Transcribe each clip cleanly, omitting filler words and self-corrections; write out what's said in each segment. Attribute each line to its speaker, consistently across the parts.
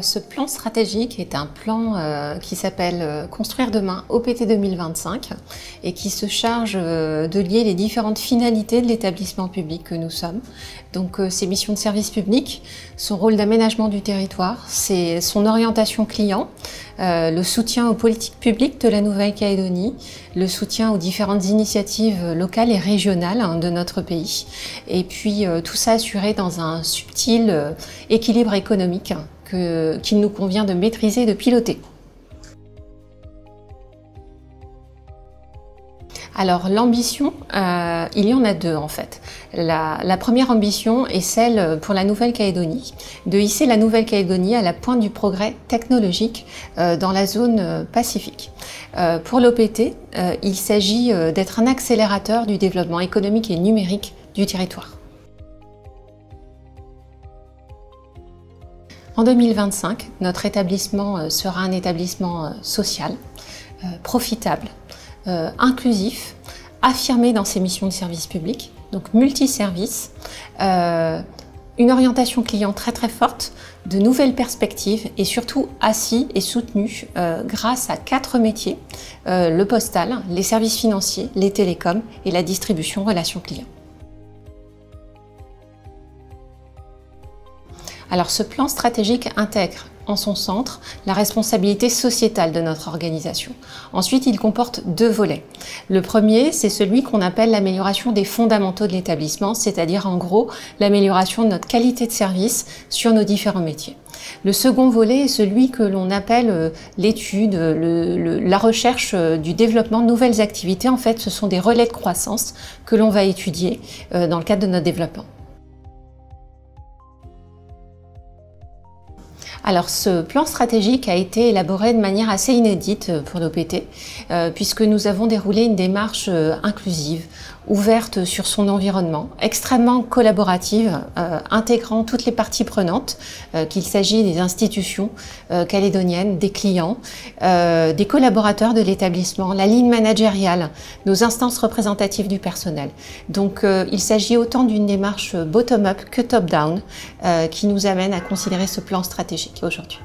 Speaker 1: Ce plan stratégique est un plan qui s'appelle Construire demain OPT 2025 et qui se charge de lier les différentes finalités de l'établissement public que nous sommes. Donc ses missions de service public, son rôle d'aménagement du territoire, c'est son orientation client, le soutien aux politiques publiques de la Nouvelle-Calédonie, le soutien aux différentes initiatives locales et régionales de notre pays, et puis tout ça assuré dans un subtil équilibre économique qu'il nous convient de maîtriser et de piloter. Alors l'ambition, il y en a deux en fait. La première ambition est celle pour la Nouvelle-Calédonie, de hisser la Nouvelle-Calédonie à la pointe du progrès technologique dans la zone Pacifique. Pour l'OPT, il s'agit d'être un accélérateur du développement économique et numérique du territoire. En 2025, notre établissement sera un établissement social, profitable, inclusif, affirmé dans ses missions de service public, donc multiservice, une orientation client très forte, de nouvelles perspectives et surtout assis et soutenu grâce à 4 métiers, le postal, les services financiers, les télécoms et la distribution relations clients. Alors ce plan stratégique intègre en son centre la responsabilité sociétale de notre organisation. Ensuite, il comporte 2 volets. Le premier, c'est celui qu'on appelle l'amélioration des fondamentaux de l'établissement, c'est-à-dire en gros l'amélioration de notre qualité de service sur nos différents métiers. Le second volet est celui que l'on appelle l'étude, la recherche du développement de nouvelles activités. En fait, ce sont des relais de croissance que l'on va étudier dans le cadre de notre développement. Alors ce plan stratégique a été élaboré de manière assez inédite pour l'OPT puisque nous avons déroulé une démarche inclusive, ouverte sur son environnement, extrêmement collaborative, intégrant toutes les parties prenantes, qu'il s'agit des institutions calédoniennes, des clients, des collaborateurs de l'établissement, la ligne managériale, nos instances représentatives du personnel. Donc il s'agit autant d'une démarche bottom-up que top-down qui nous amène à considérer ce plan stratégique aujourd'hui.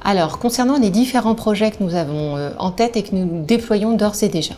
Speaker 1: Alors, concernant les différents projets que nous avons en tête et que nous déployons d'ores et déjà.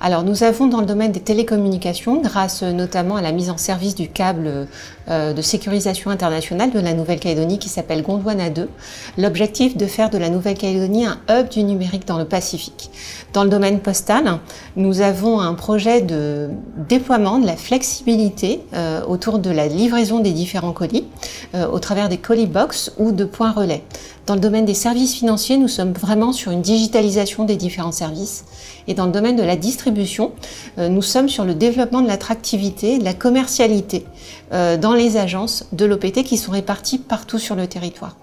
Speaker 1: Alors, nous avons dans le domaine des télécommunications, grâce notamment à la mise en service du câble de sécurisation internationale de la Nouvelle-Calédonie qui s'appelle Gondwana 2, l'objectif de faire de la Nouvelle-Calédonie un hub du numérique dans le Pacifique. Dans le domaine postal, nous avons un projet de déploiement de la flexibilité autour de la livraison des différents colis au travers des colis box ou de points relais. Dans le domaine des services financiers, nous sommes vraiment sur une digitalisation des différents services. Et dans le domaine de la distribution, nous sommes sur le développement de l'attractivité, de la commercialité dans les agences de l'OPT qui sont réparties partout sur le territoire.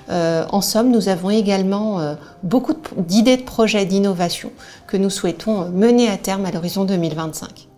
Speaker 1: En somme, nous avons également beaucoup d'idées de projets d'innovation que nous souhaitons mener à terme à l'horizon 2025.